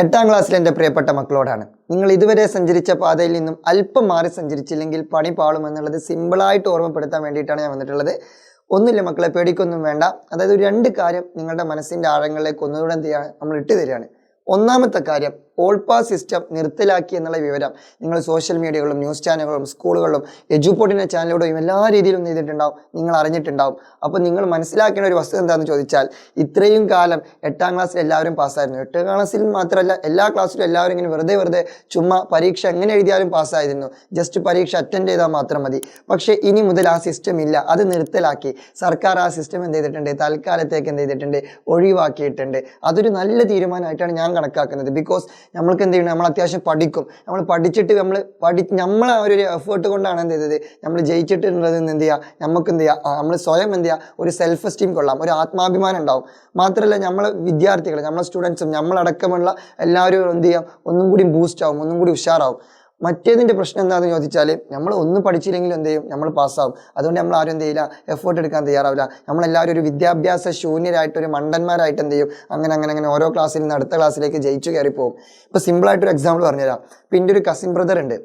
8ാം ക്ലാസ്സിലെ എൻ്റെ പ്രിയപ്പെട്ട മക്കളോടാണ്. നിങ്ങൾ ഇതുവരെ സഞ്ചരിച്ച പാതയിൽ നിന്നും അല്പം മാറി സഞ്ചരിച്ചില്ലെങ്കിൽ പണി പാളുമെന്നുള്ളത് സിമ്പിളായിട്ട് ഓർമ്മപ്പെടുത്താൻ വേണ്ടിയിട്ടാണ് ഞാൻ വന്നിട്ടുള്ളത്. ഒന്നുമില്ല മക്കളെ, പേടിക്കൊന്നും വേണ്ട. അതായത് ഒരു 2 കാര്യം നിങ്ങളുടെ മനസ്സിൻ്റെ ആഴങ്ങളിലേക്ക് ഒന്നുകൂടെ എന്ത് ചെയ്യാണ് നമ്മൾ ഇട്ട് തരികയാണ്. ഒന്നാമത്തെ കാര്യം, ഓൾ പാസ് സിസ്റ്റം നിർത്തലാക്കി എന്നുള്ള വിവരം നിങ്ങൾ സോഷ്യൽ മീഡിയകളും ന്യൂസ് ചാനലുകളും സ്കൂളുകളിലും എജുപോർട്ടിൻ്റെ ചാനലിലൂടെയും എല്ലാ രീതിയിലും ചെയ്തിട്ടുണ്ടാവും, നിങ്ങൾ അറിഞ്ഞിട്ടുണ്ടാവും. അപ്പോൾ നിങ്ങൾ മനസ്സിലാക്കേണ്ട ഒരു വസ്തുത എന്താണെന്ന് ചോദിച്ചാൽ, ഇത്രയും കാലം 8ാം ക്ലാസ്സിൽ എല്ലാവരും പാസ്സായിരുന്നു. 8ാം ക്ലാസ്സിൽ മാത്രമല്ല, എല്ലാ ക്ലാസ്സിലും എല്ലാവരും ഇങ്ങനെ വെറുതെ ചുമ്മാ പരീക്ഷ എങ്ങനെ എഴുതിയാലും പാസ്സായിരുന്നു. ജസ്റ്റ് പരീക്ഷ അറ്റൻഡ് ചെയ്താൽ മാത്രം മതി. പക്ഷേ ഇനി മുതൽ ആ സിസ്റ്റം ഇല്ല, അത് നിർത്തലാക്കി. സർക്കാർ ആ സിസ്റ്റം എന്ത് ചെയ്തിട്ടുണ്ട്, തൽക്കാലത്തേക്ക് എന്ത് ചെയ്തിട്ടുണ്ട്, ഒഴിവാക്കിയിട്ടുണ്ട്. അതൊരു നല്ല തീരുമാനമായിട്ടാണ് ഞാൻ കണക്കാക്കുന്നത്. ബിക്കോസ് നമ്മൾക്ക് എന്ത് ചെയ്യണം, നമ്മൾ അത്യാവശ്യം പഠിക്കും, നമ്മൾ പഠിച്ചിട്ട് നമ്മൾ ആ ഒരു എഫേർട്ട് കൊണ്ടാണ് എന്ത് ചെയ്തത്, നമ്മൾ ജയിച്ചിട്ടുള്ളത് എന്ത് ചെയ്യുക, നമുക്ക് എന്ത് ചെയ്യുക, നമ്മൾ സ്വയം എന്ത് ചെയ്യുക, ഒരു സെൽഫ് എസ്റ്റീം കൊള്ളാം, ഒരു ആത്മാഭിമാനം ഉണ്ടാവും. മാത്രമല്ല നമ്മൾ വിദ്യാർത്ഥികൾ, നമ്മളെ സ്റ്റുഡൻസും നമ്മളടക്കമുള്ള എല്ലാവരും എന്ത് ചെയ്യാം, ഒന്നും കൂടി ബൂസ്റ്റ് ആവും, ഒന്നും കൂടി ഉഷാറാവും. മറ്റേതിൻ്റെ പ്രശ്നം എന്താണെന്ന് ചോദിച്ചാൽ, നമ്മൾ ഒന്നും പഠിച്ചില്ലെങ്കിലും എന്ത് ചെയ്യും, നമ്മൾ പാസ്സാവും. അതുകൊണ്ട് നമ്മൾ ആരും എന്ത് ചെയ്യില്ല, എഫേർട്ട് എടുക്കാൻ തയ്യാറാവില്ല. നമ്മളെല്ലാവരും ഒരു വിദ്യാഭ്യാസ ശൂന്യരായിട്ട്, ഒരു മണ്ടന്മാരായിട്ട് എന്ത് ചെയ്യും, അങ്ങനെ ഓരോ ക്ലാസ്സിൽ നിന്ന് അടുത്ത ക്ലാസ്സിലേക്ക് ജയിച്ചു കയറി പോകും. ഇപ്പോൾ സിമ്പിളായിട്ടൊരു എക്സാമ്പിൾ പറഞ്ഞുതരാം. ഇപ്പം എൻ്റെ ഒരു കസിൻ ബ്രദർ ഉണ്ട്,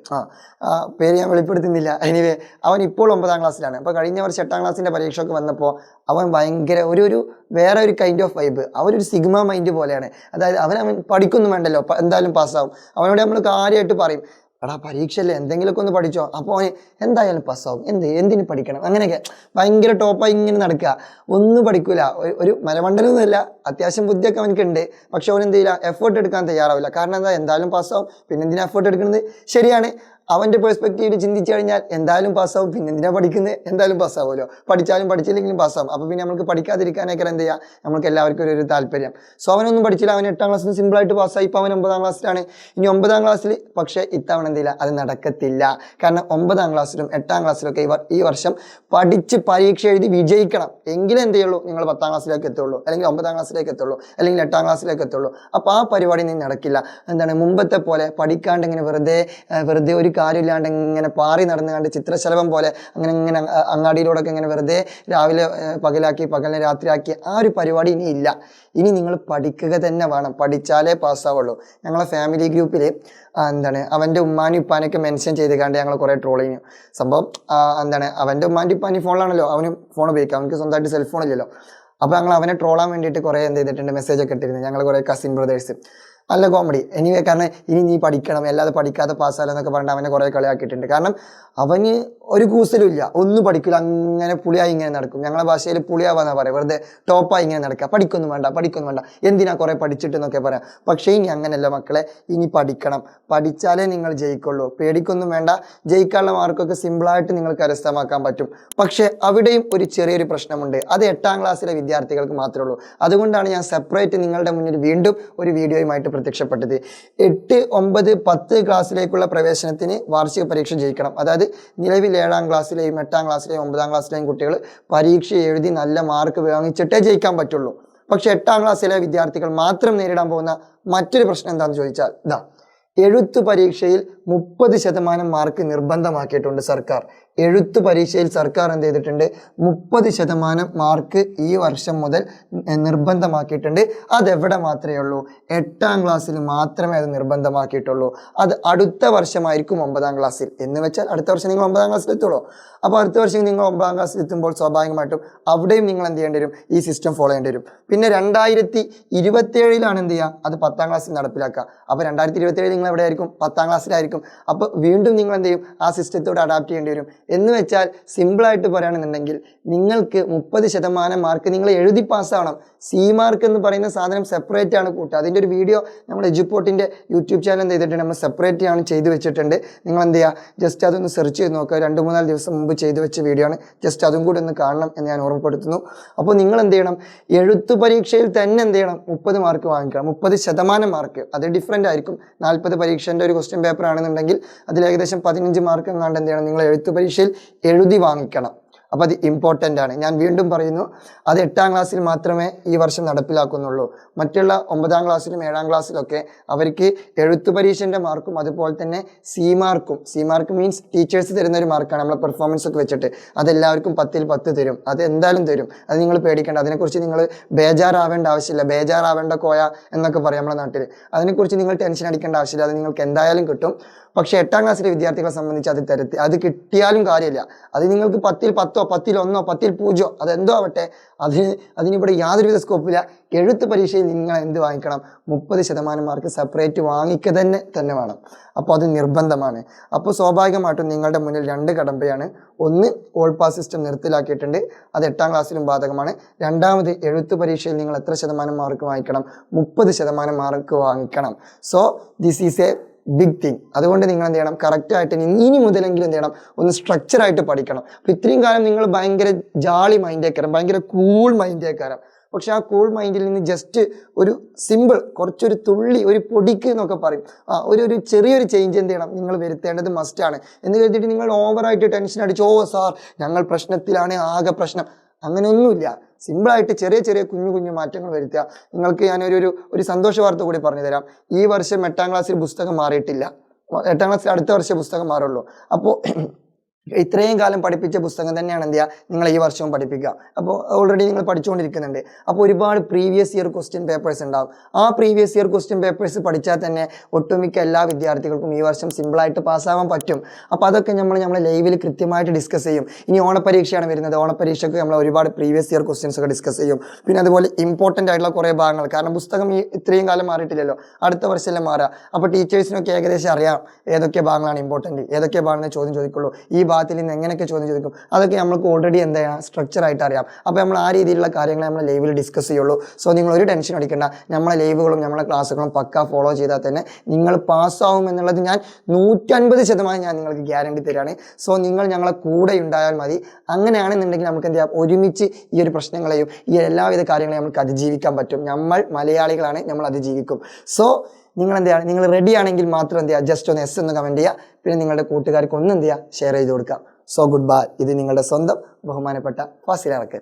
പേര് ഞാൻ വെളിപ്പെടുത്തുന്നില്ല. എനിവേ, അവൻ ഇപ്പോൾ 9ാം ക്ലാസ്സിലാണ്. അപ്പോൾ കഴിഞ്ഞ വർഷം 8ാം ക്ലാസ്സിൻ്റെ പരീക്ഷയൊക്കെ വന്നപ്പോൾ അവൻ ഭയങ്കര ഒരു വേറെ ഒരു കൈൻഡ് ഓഫ് വൈബ്, അവരൊരു സിഗ്മ മൈൻഡ് പോലെയാണ്. അതായത് അവൻ പഠിക്കൊന്നും വേണ്ടല്ലോ, എന്തായാലും പാസ്സാവും. അവനോട് നമ്മൾ കാര്യമായിട്ട് പറയും, എടാ പരീക്ഷയല്ലേ, എന്തെങ്കിലുമൊക്കെ ഒന്ന് പഠിച്ചോ, അപ്പോൾ അവന് എന്തായാലും പാസ്സാവും, എന്തിന് പഠിക്കണം, അങ്ങനെയൊക്കെ ഭയങ്കര ടോപ്പായി ഇങ്ങനെ നടക്കുക. ഒന്നും പഠിക്കൂല, ഒരു മരമണ്ടലൊന്നുമില്ല, അത്യാവശ്യം ബുദ്ധിയൊക്കെ അവനക്കുണ്ട്. പക്ഷെ അവൻ എന്ത് ചെയ്യില്ല, എഫേർട്ട് എടുക്കാൻ തയ്യാറാവില്ല. കാരണം എന്തായാലും പാസ്സാവും, പിന്നെ എന്തിനാ എഫേർട്ട് എടുക്കുന്നത്. ശരിയാണ്, അവൻ്റെ പെർസ്പെക്റ്റീവിൽ ചിന്തിച്ചു കഴിഞ്ഞാൽ എന്തായാലും പാസ്സാവും, പിന്നെ എന്തിനാ പഠിക്കുന്നത്, എന്തായാലും പാസ്സാവുമല്ലോ, പഠിച്ചാലും പഠിച്ചില്ലെങ്കിലും പാസ്സാവും. അപ്പോൾ പിന്നെ നമുക്ക് പഠിക്കാതിരിക്കാനൊക്കെ എന്ത് ചെയ്യുക, നമുക്ക് എല്ലാവർക്കും ഒരു താല്പര്യം. സോ അവനൊന്നും പഠിച്ചില്ല, അവൻ 8ാം ക്ലാസ്സിൽ സിമ്പിളായിട്ട് പാസ്സായി. ഇപ്പോൾ അവൻ 9ാം ക്ലാസ്സിലാണ്. ഇനി 9ാം ക്ലാസ്സിൽ പക്ഷേ ഇത്തവണ എന്തില്ല, അത് നടക്കത്തില്ല. കാരണം 9ാം ക്ലാസ്സിലും 8ാം ക്ലാസ്സിലൊക്കെ ഈ വർഷം പഠിച്ച് പരീക്ഷ എഴുതി വിജയിക്കണം. എങ്കിലും എന്ത് ചെയ്യുള്ളൂ, നിങ്ങൾ 10ാം ക്ലാസ്സിലേക്ക് എത്തുള്ളൂ, അല്ലെങ്കിൽ 9ാം ക്ലാസ്സിലേക്ക് എത്തുള്ളൂ, അല്ലെങ്കിൽ 8ാം ക്ലാസ്സിലേക്ക് എത്തുള്ളൂ. അപ്പോൾ ആ പരിപാടി നീ നടക്കില്ല. എന്താണ്, മുമ്പത്തെ പോലെ പഠിക്കാണ്ട് ഇങ്ങനെ വെറുതെ ഒരു കാര്യമില്ലാണ്ട് ഇങ്ങനെ പാറി നടന്നുകൊണ്ട് ചിത്രശലഭം പോലെ അങ്ങനെ അങ്ങാടിയിലൂടെയൊക്കെ ഇങ്ങനെ വെറുതെ രാവിലെ പകലാക്കി പകലിനെ രാത്രിയാക്കി ആ ഒരു പരിപാടി ഇനി ഇല്ല. ഇനി നിങ്ങൾ പഠിക്കുക തന്നെ വേണം, പഠിച്ചാലേ പാസ്സാവുള്ളൂ. ഞങ്ങളെ ഫാമിലി ഗ്രൂപ്പിൽ അവൻ്റെ ഉമ്മാനും ഉപ്പാനൊക്കെ മെൻഷൻ ചെയ്ത് കണ്ട് ഞങ്ങൾ കുറേ ട്രോൾ ചെയ്യും. സംഭവം അവൻ്റെ ഉമ്മാൻ്റെ ഉപ്പാൻ്റെ ഫോണിലാണല്ലോ, അവന് ഫോൺ ഉപയോഗിക്കാം, അവനക്ക് സ്വന്തമായിട്ട് സെൽഫോൺ ഇല്ലല്ലോ. അപ്പോൾ ഞങ്ങൾ അവനെ ട്രോളാൻ വേണ്ടിയിട്ട് കുറേ എന്ത് ചെയ്തിട്ടുണ്ട്, മെസ്സേജൊക്കെ ഇട്ടിരുന്നു ഞങ്ങൾ കുറേ കസിൻ ബ്രദേഴ്സ്. നല്ല കോമഡി. എനിവേ, കാരണം ഇനി നീ പഠിക്കണം, അല്ലാതെ പഠിക്കാതെ പാസ്സാലോ എന്നൊക്കെ പറഞ്ഞിട്ട് അവനെ കുറേ കളിയാക്കിയിട്ടുണ്ട്. കാരണം അവന് ഒരു കൂസലും ഇല്ല, ഒന്നും പഠിക്കില്ല, അങ്ങനെ പുളിയായി ഇങ്ങനെ നടക്കും. ഞങ്ങളെ ഭാഷയിൽ പുളിയാവാന്നാണ് പറയാം, വെറുതെ ടോപ്പായി ഇങ്ങനെ നടക്കുക, പഠിക്കൊന്നും വേണ്ട, എന്തിനാ കുറേ പഠിച്ചിട്ടെന്നൊക്കെ പറയാം. പക്ഷേ ഇനി അങ്ങനെയല്ല മക്കളെ, ഇനി പഠിക്കണം, പഠിച്ചാലേ നിങ്ങൾ ജയിക്കുള്ളൂ. പേടിക്കൊന്നും വേണ്ട, ജയിക്കാനുള്ള മാർക്കൊക്കെ സിമ്പിളായിട്ട് നിങ്ങൾക്ക് കരസ്ഥമാക്കാൻ പറ്റും. പക്ഷേ അവിടെയും ഒരു ചെറിയൊരു പ്രശ്നമുണ്ട്, അത് 8ാം ക്ലാസ്സിലെ വിദ്യാർത്ഥികൾക്ക് മാത്രമേ ഉള്ളൂ. അതുകൊണ്ടാണ് ഞാൻ സെപ്പറേറ്റ് നിങ്ങളുടെ മുന്നിൽ വീണ്ടും ഒരു വീഡിയോയുമായിട്ട് പ്രത്യക്ഷപ്പെട്ടത്. 8, 9, 10 ക്ലാസ്സിലേക്കുള്ള പ്രവേശനത്തിന് വാർഷിക പരീക്ഷ ജയിക്കണം. അതായത് നിലവിൽ 7ാം ക്ലാസ്സിലെയും 8ാം ക്ലാസ്സിലെയും 9ാം ക്ലാസ്സിലെയും കുട്ടികൾ പരീക്ഷ എഴുതി നല്ല മാർക്ക് വാങ്ങിച്ചിട്ടേ ജയിക്കാൻ പറ്റുള്ളൂ. പക്ഷെ 8ാം ക്ലാസ്സിലെ വിദ്യാർത്ഥികൾ മാത്രം നേരിടാൻ പോകുന്ന മറ്റൊരു പ്രശ്നം എന്താണെന്ന് ചോദിച്ചാൽ, എഴുത്തു പരീക്ഷയിൽ 30% മാർക്ക് നിർബന്ധമാക്കിയിട്ടുണ്ട് സർക്കാർ. എഴുത്തു പരീക്ഷയിൽ സർക്കാർ എന്ത് ചെയ്തിട്ടുണ്ട്, 30% മാർക്ക് ഈ വർഷം മുതൽ നിർബന്ധമാക്കിയിട്ടുണ്ട്. അതെവിടെ മാത്രമേ ഉള്ളൂ, 8ാം ക്ലാസ്സിൽ മാത്രമേ അത് നിർബന്ധമാക്കിയിട്ടുള്ളൂ. അത് അടുത്ത വർഷമായിരിക്കും 9ാം ക്ലാസ്സിൽ. എന്ന് വെച്ചാൽ അടുത്ത വർഷം നിങ്ങൾ 9ാം ക്ലാസ്സിൽ എത്തുള്ളൂ. അപ്പോൾ അടുത്ത വർഷം നിങ്ങൾ 9ാം ക്ലാസ്സിൽ എത്തുമ്പോൾ സ്വാഭാവികമായിട്ടും അവിടെയും നിങ്ങൾ എന്ത് ചെയ്യേണ്ടി വരും, ഈ സിസ്റ്റം ഫോളോ ചെയ്യേണ്ടി വരും. പിന്നെ 2027 എന്ത് ചെയ്യുക, അത് 10ാം ക്ലാസ്സിൽ നടപ്പിലാക്കുക. അപ്പോൾ 2027 നിങ്ങൾ എവിടെയായിരിക്കും, 10ാം ക്ലാസ്സിലായിരിക്കും. അപ്പോൾ വീണ്ടും നിങ്ങൾ എന്ത് ചെയ്യും, ആ സിസ്റ്റത്തോട് അഡാപ്റ്റ് ചെയ്യേണ്ടി വരും. എന്ന് വെച്ചാൽ സിമ്പിളായിട്ട് പറയുകയാണെന്നുണ്ടെങ്കിൽ നിങ്ങൾക്ക് 30% മാർക്ക് നിങ്ങൾ എഴുതി പാസ്സാവണം. സി മാർക്ക് എന്ന് പറയുന്ന സാധനം സെപ്പറേറ്റ് ആണ് കൂട്ടുക. അതിൻ്റെ ഒരു വീഡിയോ നമ്മൾ എജുപോർട്ടിൻ്റെ യൂട്യൂബ് ചാനൽ എന്ത് ചെയ്തിട്ടുണ്ട്, നമ്മൾ സെപ്പറേറ്റ് ആണ് ചെയ്ത് വെച്ചിട്ടുണ്ട്. നിങ്ങൾ എന്ത് ചെയ്യുക, ജസ്റ്റ് അതൊന്ന് സെർച്ച് ചെയ്ത് നോക്കുക. 2-3 ദിവസം മുമ്പ് ചെയ്തു വെച്ച വീഡിയോ ആണ്. ജസ്റ്റ് അതും കൂടി ഒന്ന് കാണണം എന്ന് ഞാൻ ഓർമ്മപ്പെടുത്തുന്നു. അപ്പോൾ നിങ്ങൾ എന്ത് ചെയ്യണം, എഴുത്തു പരീക്ഷയിൽ തന്നെ എന്ത് ചെയ്യണം, 30 മാർക്ക് വാങ്ങിക്കണം. 30% മാർക്ക്, അത് ഡിഫറെൻ്റ് ആയിരിക്കും. 40 പരീക്ഷൻ്റെ ഒരു ക്വസ്റ്റ്യൻ പേപ്പർ ആണെന്നുണ്ടെങ്കിൽ അതിൽ ഏകദേശം 15 മാർക്ക് എങ്ങാണ്ട് എന്ത് ചെയ്യണം, നിങ്ങൾ എഴുത്തു പരീക്ഷയിൽ എഴുതി വാങ്ങിക്കണം. അപ്പോൾ അത് ഇമ്പോർട്ടൻ്റ് ആണ്. ഞാൻ വീണ്ടും പറയുന്നു, അത് 8ാം ക്ലാസ്സിൽ മാത്രമേ ഈ വർഷം നടപ്പിലാക്കുന്നുള്ളൂ. മറ്റുള്ള 9ാം ക്ലാസ്സിലും 7ാം ക്ലാസ്സിലൊക്കെ അവർക്ക് എഴുത്തു പരീക്ഷൻ്റെ മാർക്കും അതുപോലെ തന്നെ സി മാർക്ക് മീൻസ് ടീച്ചേഴ്സ് തരുന്ന ഒരു മാർക്കാണ് നമ്മളെ പെർഫോമൻസ് ഒക്കെ വെച്ചിട്ട്. അതെല്ലാവർക്കും 10ൽ 10 തരും, അത് എന്തായാലും തരും. അത് നിങ്ങൾ പേടിക്കേണ്ട, അതിനെക്കുറിച്ച് നിങ്ങൾ ബേജാറാവേണ്ട ആവശ്യമില്ല. ബേജാറാവേണ്ട കോയ എന്നൊക്കെ പറയും നമ്മുടെ നാട്ടിൽ. അതിനെക്കുറിച്ച് നിങ്ങൾ ടെൻഷൻ അടിക്കേണ്ട ആവശ്യമില്ല, അത് നിങ്ങൾക്ക് എന്തായാലും കിട്ടും. പക്ഷേ 8ാം ക്ലാസ്സിലെ വിദ്യാർത്ഥികളെ സംബന്ധിച്ച് അത് കിട്ടിയാലും കാര്യമില്ല. അത് നിങ്ങൾക്ക് 10ൽ 10, 10ൽ 1, 10ൽ 0 അതെന്തോ ആവട്ടെ, അതിനിവിടെ യാതൊരുവിധ സ്കോപ്പില്ല. എഴുത്ത് പരീക്ഷയിൽ നിങ്ങൾ എന്ത് വാങ്ങിക്കണം? 30% മാർക്ക് സെപ്പറേറ്റ് വാങ്ങിക്കുക തന്നെ വേണം. അപ്പോൾ അത് നിർബന്ധമാണ്. അപ്പോൾ സ്വാഭാവികമായിട്ടും നിങ്ങളുടെ മുന്നിൽ 2 കടമ്പയാണ്. ഒന്ന്, ഓൾ പാസ് സിസ്റ്റം നിർത്തലാക്കിയിട്ടുണ്ട്, അത് 8ാം ക്ലാസ്സിലും ബാധകമാണ്. രണ്ടാമത്, എഴുത്ത് പരീക്ഷയിൽ നിങ്ങൾ എത്ര ശതമാനം മാർക്ക് വാങ്ങിക്കണം? 30% മാർക്ക് വാങ്ങിക്കണം. So this is a big thing. അതുകൊണ്ട് നിങ്ങൾ എന്ത് ചെയ്യണം? കറക്റ്റായിട്ട് ഇനി മുതലെങ്കിലും എന്ത് ചെയ്യണം? ഒന്ന് സ്ട്രക്ചറായിട്ട് പഠിക്കണം. അപ്പോൾ ഇത്രയും കാലം നിങ്ങൾ ഭയങ്കര ജാളി മൈൻഡേക്കാരം, ഭയങ്കര കൂൾ മൈൻഡേക്കാരം. പക്ഷെ ആ കൂൾ മൈൻഡിൽ നിന്ന് ജസ്റ്റ് ഒരു സിമ്പിൾ, കുറച്ചൊരു തുള്ളി, ഒരു പൊടിക്ക് എന്നൊക്കെ പറയും, ഒരു ചെറിയൊരു ചേഞ്ച് എന്ത് ചെയ്യണം? നിങ്ങൾ വരുത്തേണ്ടത് മസ്റ്റാണ്. എന്ന് കരുതിയിട്ട് നിങ്ങൾ ഓവറായിട്ട് ടെൻഷൻ അടിച്ച്, ഓ സാർ ഞങ്ങൾ പ്രശ്നത്തിലാണ്, ആകെ പ്രശ്നം, അങ്ങനെയൊന്നുമില്ല. സിമ്പിളായിട്ട് ചെറിയ കുഞ്ഞു മാറ്റങ്ങൾ വരുത്തുക. നിങ്ങൾക്ക് ഞാനൊരു സന്തോഷ വാർത്ത കൂടി പറഞ്ഞു തരാം. ഈ വർഷം 8ാം ക്ലാസ്സിൽ പുസ്തകം മാറിയിട്ടില്ല. 8ാം ക്ലാസ്സിൽ അടുത്ത വർഷം പുസ്തകം മാറുള്ളൂ. അപ്പോൾ ഇത്രയും കാലം പഠിപ്പിച്ച പുസ്തകം തന്നെയാണ് എന്ത് ചെയ്യുക? നിങ്ങൾ ഈ വർഷവും പഠിപ്പിക്കുക. അപ്പോൾ ഓൾറെഡി നിങ്ങൾ പഠിച്ചുകൊണ്ടിരിക്കുന്നുണ്ട്. അപ്പോൾ ഒരുപാട് പ്രീവിയസ് ഇയർ ക്വസ്റ്റ്യൻ പേപ്പേഴ്സ് ഉണ്ടാവും. ആ പ്രീവിയസ് ഇയർ ക്വസ്റ്റ്യൻ പേപ്പേഴ്സ് പഠിച്ചാൽ തന്നെ ഒട്ടുമിക്ക എല്ലാ വിദ്യാർത്ഥികൾക്കും ഈ വർഷം സിമ്പിളായിട്ട് പാസ്സാവാൻ പറ്റും. അപ്പോൾ അതൊക്കെ നമ്മൾ ലൈവിൽ കൃത്യമായിട്ട് ഡിസ്കസ് ചെയ്യും. ഇനി ഓണപ്പരീക്ഷയാണ് വരുന്നത്, ഓണപ്പരീക്ഷയ്ക്ക് നമ്മൾ ഒരുപാട് പ്രീവിയസ് ഇയർ ക്വസ്റ്റ്യൻസ് ഒക്കെ ഡിസ്കസ് ചെയ്യും. പിന്നെ അതുപോലെ ഇമ്പോർട്ടൻ്റ് ആയിട്ടുള്ള കുറേ ഭാഗങ്ങൾ, കാരണം പുസ്തകം ഇത്രയും കാലം മാറിയിട്ടില്ലല്ലോ, അടുത്ത വർഷമല്ലേ മാറുക. അപ്പോൾ ടീച്ചേഴ്സിനൊക്കെ ഏകദേശം അറിയാം ഏതൊക്കെ ഭാഗങ്ങളാണ് ഇമ്പോർട്ടൻറ്റ്, ഏതൊക്കെ ഭാഗങ്ങളെ ചോദ്യം ചോദിക്കുള്ളൂ, ഈ ഭാഗത്തിൽ നിന്ന് എങ്ങനെയൊക്കെ ചോദ്യം ചോദിക്കും, അതൊക്കെ നമുക്ക് ഓൾറെഡി എന്താ സ്ട്രക്ചറായിട്ട് അറിയാം. അപ്പോൾ നമ്മൾ ആ രീതിയിലുള്ള കാര്യങ്ങൾ നമ്മൾ ലൈവിൽ ഡിസ്കസ് ചെയ്യുള്ളൂ. സോ നിങ്ങൾ ഒരു ടെൻഷൻ അടിക്കേണ്ട, നമ്മളെ ലൈവുകളും നമ്മളെ ക്ലാസ്സുകളും പക്ക ഫോളോ ചെയ്താൽ തന്നെ നിങ്ങൾ പാസ്സാവും എന്നുള്ളത് ഞാൻ 150% ഞാൻ നിങ്ങൾക്ക് ഗ്യാരണ്ടി തരാണ്. സോ നിങ്ങൾ ഞങ്ങളെ കൂടെ ഉണ്ടായാൽ മതി. അങ്ങനെയാണെന്നുണ്ടെങ്കിൽ നമുക്ക് എന്ത് ചെയ്യാം? ഒരുമിച്ച് ഈ ഒരു പ്രശ്നങ്ങളെയും ഈ എല്ലാവിധ കാര്യങ്ങളെയും നമുക്ക് അതിജീവിക്കാൻ പറ്റും. നമ്മൾ മലയാളികളാണ്, നമ്മൾ അതിജീവിക്കും. സോ നിങ്ങൾ എന്ത് ചെയ്യുക? നിങ്ങൾ റെഡി ആണെങ്കിൽ മാത്രം എന്ത് ചെയ്യുക? ജസ്റ്റ് ഒന്ന് എസ് എന്ന് കമൻറ്റ് ചെയ്യുക. പിന്നെ നിങ്ങളുടെ കൂട്ടുകാർക്ക് ഒന്ന് എന്ത് ചെയ്യുക? ഷെയർ ചെയ്ത് കൊടുക്കുക. So good bye. ഇത് നിങ്ങളുടെ സ്വന്തം ബഹുമാനപ്പെട്ട ഫാസിൽ അറക്കൽ.